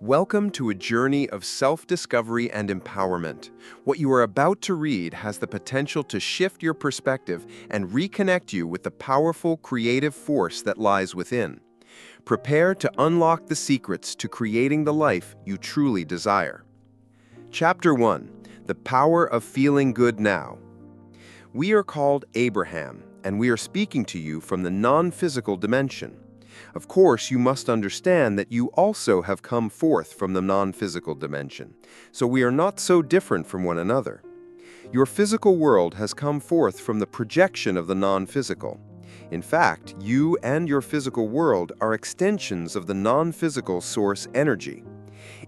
Welcome to a journey of self-discovery and empowerment. What you are about to read has the potential to shift your perspective and reconnect you with the powerful creative force that lies within. Prepare to unlock the secrets to creating the life you truly desire. Chapter 1. The Power of Feeling Good Now. We are called Abraham, and we are speaking to you from the non-physical dimension. Of course, you must understand that you also have come forth from the non-physical dimension, so we are not so different from one another. Your physical world has come forth from the projection of the non-physical. In fact, you and your physical world are extensions of the non-physical source energy.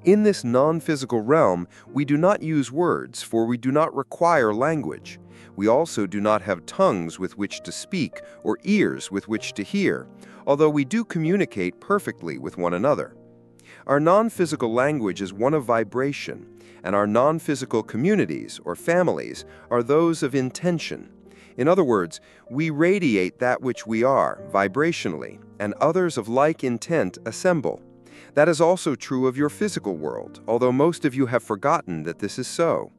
In this non-physical realm, we do not use words, for we do not require language. We also do not have tongues with which to speak or ears with which to hear, although we do communicate perfectly with one another. Our non-physical language is one of vibration, and our non-physical communities or families are those of intention. In other words, we radiate that which we are vibrationally, and others of like intent assemble. That is also true of your physical world, although most of you have forgotten that this is so.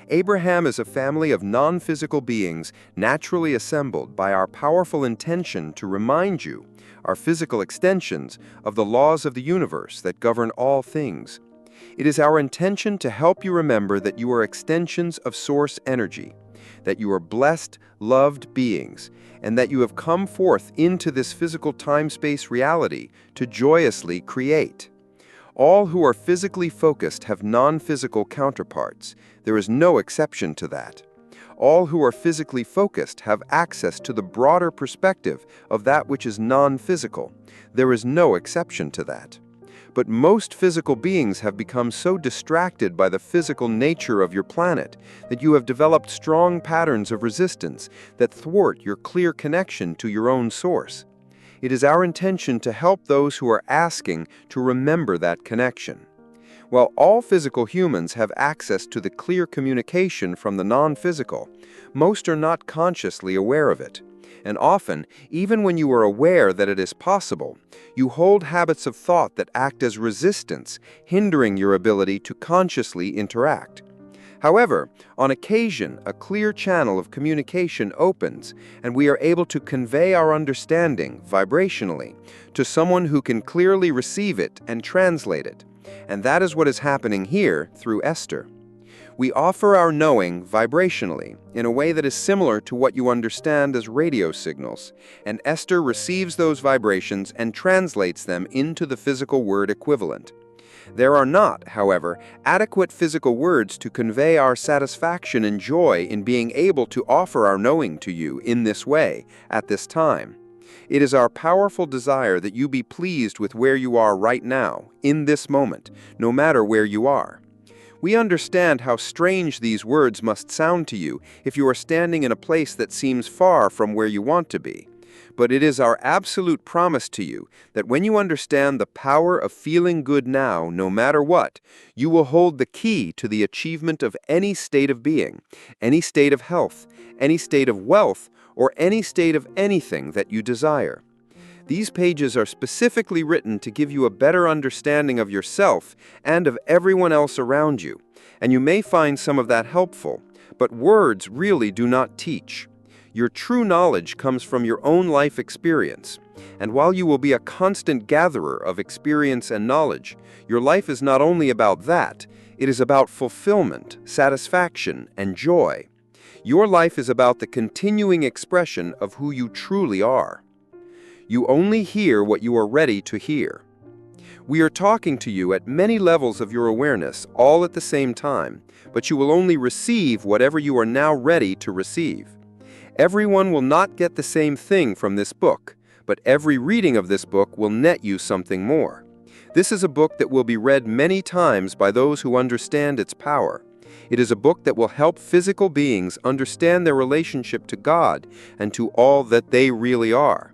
Abraham is a family of non-physical beings naturally assembled by our powerful intention to remind you, our physical extensions, of the laws of the universe that govern all things. It is our intention to help you remember that you are extensions of source energy, that you are blessed, loved beings, and that you have come forth into this physical time-space reality to joyously create. All who are physically focused have non-physical counterparts. There is no exception to that. All who are physically focused have access to the broader perspective of that which is non-physical. There is no exception to that. But most physical beings have become so distracted by the physical nature of your planet that you have developed strong patterns of resistance that thwart your clear connection to your own source. It is our intention to help those who are asking to remember that connection. While all physical humans have access to the clear communication from the non-physical, most are not consciously aware of it. And often, even when you are aware that it is possible, you hold habits of thought that act as resistance, hindering your ability to consciously interact. However, on occasion, a clear channel of communication opens, and we are able to convey our understanding, vibrationally, to someone who can clearly receive it and translate it. And that is what is happening here through Esther. We offer our knowing vibrationally, in a way that is similar to what you understand as radio signals, and Esther receives those vibrations and translates them into the physical word equivalent. There are not, however, adequate physical words to convey our satisfaction and joy in being able to offer our knowing to you in this way, at this time. It is our powerful desire that you be pleased with where you are right now, in this moment, no matter where you are. We understand how strange these words must sound to you if you are standing in a place that seems far from where you want to be. But it is our absolute promise to you that when you understand the power of feeling good now, no matter what, you will hold the key to the achievement of any state of being, any state of health, any state of wealth, or any state of anything that you desire. These pages are specifically written to give you a better understanding of yourself and of everyone else around you, and you may find some of that helpful, but words really do not teach. Your true knowledge comes from your own life experience, and while you will be a constant gatherer of experience and knowledge, your life is not only about that, it is about fulfillment, satisfaction, and joy. Your life is about the continuing expression of who you truly are. You only hear what you are ready to hear. We are talking to you at many levels of your awareness, all at the same time, but you will only receive whatever you are now ready to receive. Everyone will not get the same thing from this book, but every reading of this book will net you something more. This is a book that will be read many times by those who understand its power. It is a book that will help physical beings understand their relationship to God and to all that they really are.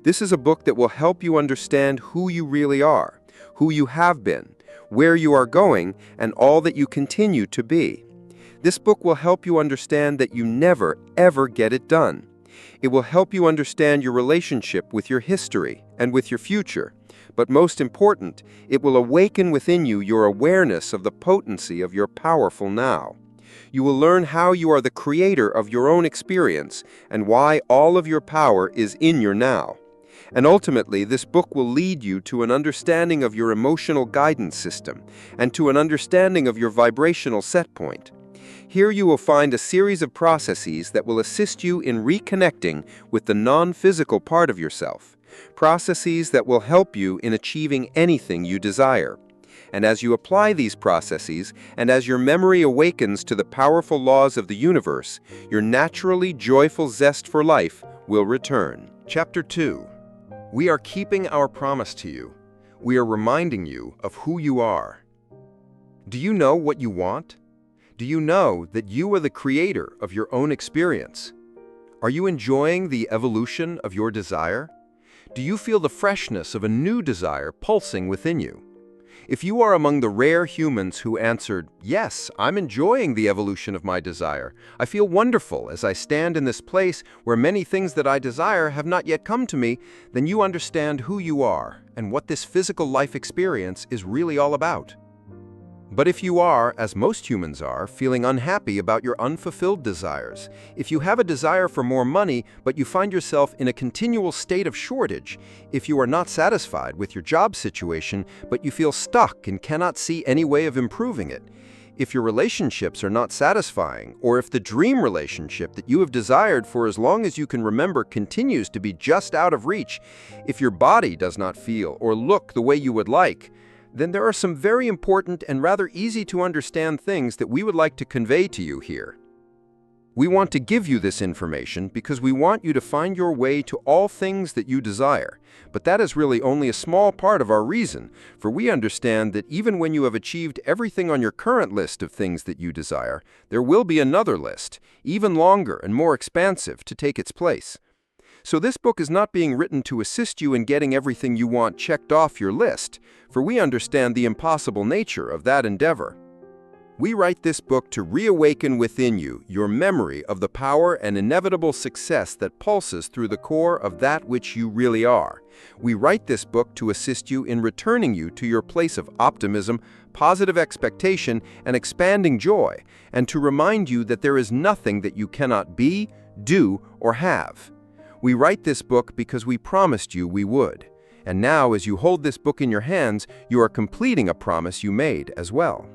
This is a book that will help you understand who you really are, who you have been, where you are going, and all that you continue to be. This book will help you understand that you never, ever get it done. It will help you understand your relationship with your history and with your future. But most important, it will awaken within you your awareness of the potency of your powerful now. You will learn how you are the creator of your own experience and why all of your power is in your now. And ultimately, this book will lead you to an understanding of your emotional guidance system and to an understanding of your vibrational set point. Here you will find a series of processes that will assist you in reconnecting with the non-physical part of yourself, processes that will help you in achieving anything you desire. And as you apply these processes, and as your memory awakens to the powerful laws of the universe, your naturally joyful zest for life will return. Chapter 2. We are keeping our promise to you. We are reminding you of who you are. Do you know what you want? Do you know that you are the creator of your own experience? Are you enjoying the evolution of your desire? Do you feel the freshness of a new desire pulsing within you? If you are among the rare humans who answered, "Yes, I'm enjoying the evolution of my desire. I feel wonderful as I stand in this place where many things that I desire have not yet come to me," then you understand who you are and what this physical life experience is really all about. But if you are, as most humans are, feeling unhappy about your unfulfilled desires, if you have a desire for more money but you find yourself in a continual state of shortage, if you are not satisfied with your job situation but you feel stuck and cannot see any way of improving it, if your relationships are not satisfying, or if the dream relationship that you have desired for as long as you can remember continues to be just out of reach, if your body does not feel or look the way you would like, then there are some very important and rather easy to understand things that we would like to convey to you here. We want to give you this information because we want you to find your way to all things that you desire. But that is really only a small part of our reason, for we understand that even when you have achieved everything on your current list of things that you desire, there will be another list, even longer and more expansive, to take its place. So this book is not being written to assist you in getting everything you want checked off your list, for we understand the impossible nature of that endeavor. We write this book to reawaken within you your memory of the power and inevitable success that pulses through the core of that which you really are. We write this book to assist you in returning you to your place of optimism, positive expectation, and expanding joy, and to remind you that there is nothing that you cannot be, do, or have. We write this book because we promised you we would. And now, as you hold this book in your hands, you are completing a promise you made as well.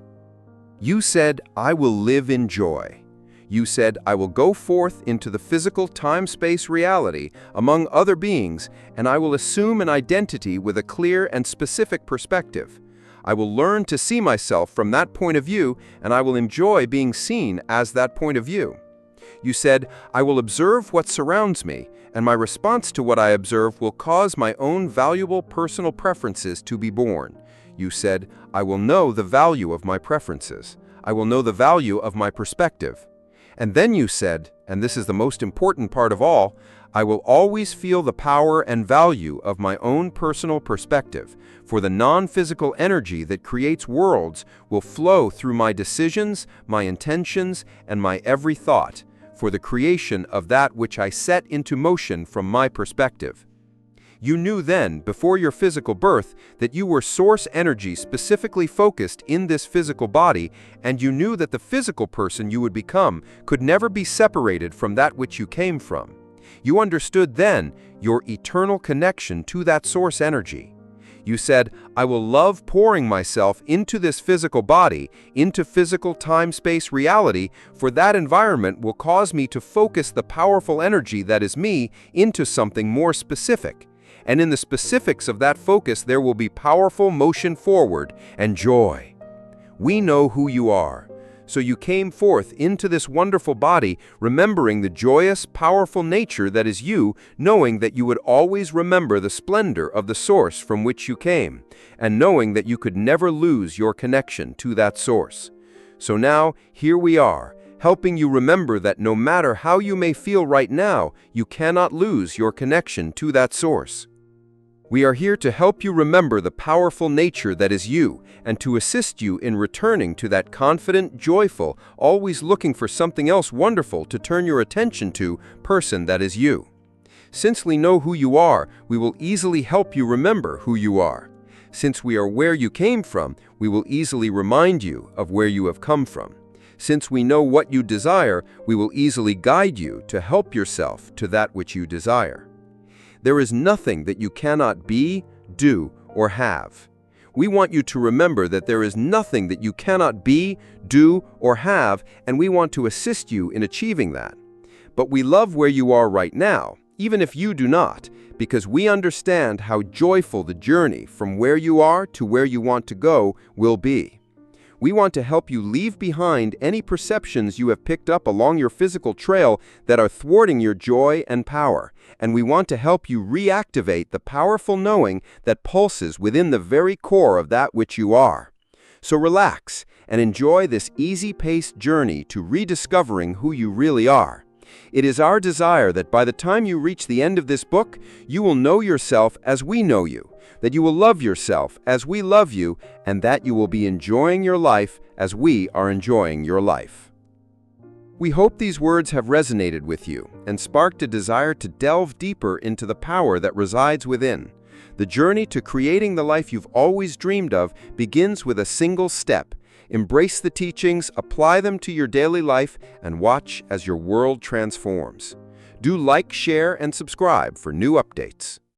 You said, "I will live in joy." You said, "I will go forth into the physical time-space reality among other beings, and I will assume an identity with a clear and specific perspective. I will learn to see myself from that point of view, and I will enjoy being seen as that point of view." You said, "I will observe what surrounds me, and my response to what I observe will cause my own valuable personal preferences to be born." You said, "I will know the value of my preferences. I will know the value of my perspective." And then you said, and this is the most important part of all, "I will always feel the power and value of my own personal perspective, for the non-physical energy that creates worlds will flow through my decisions, my intentions, and my every thought, for the creation of that which I set into motion from my perspective." You knew then, before your physical birth, that you were source energy specifically focused in this physical body, and you knew that the physical person you would become could never be separated from that which you came from. You understood then your eternal connection to that source energy. You said, "I will love pouring myself into this physical body, into physical time-space reality, for that environment will cause me to focus the powerful energy that is me into something more specific. And in the specifics of that focus there will be powerful motion forward and joy." We know who you are. So you came forth into this wonderful body, remembering the joyous, powerful nature that is you, knowing that you would always remember the splendor of the source from which you came, and knowing that you could never lose your connection to that source. So now, here we are, helping you remember that no matter how you may feel right now, you cannot lose your connection to that source. We are here to help you remember the powerful nature that is you and to assist you in returning to that confident, joyful, always looking for something else wonderful to turn your attention to person that is you. Since we know who you are, we will easily help you remember who you are. Since we are where you came from, we will easily remind you of where you have come from. Since we know what you desire, we will easily guide you to help yourself to that which you desire. There is nothing that you cannot be, do, or have. We want you to remember that there is nothing that you cannot be, do, or have, and we want to assist you in achieving that. But we love where you are right now, even if you do not, because we understand how joyful the journey from where you are to where you want to go will be. We want to help you leave behind any perceptions you have picked up along your physical trail that are thwarting your joy and power, and we want to help you reactivate the powerful knowing that pulses within the very core of that which you are. So relax and enjoy this easy-paced journey to rediscovering who you really are. It is our desire that by the time you reach the end of this book, you will know yourself as we know you, that you will love yourself as we love you, and that you will be enjoying your life as we are enjoying your life. We hope these words have resonated with you and sparked a desire to delve deeper into the power that resides within. The journey to creating the life you've always dreamed of begins with a single step. Embrace the teachings, apply them to your daily life, and watch as your world transforms. Do like, share, and subscribe for new updates.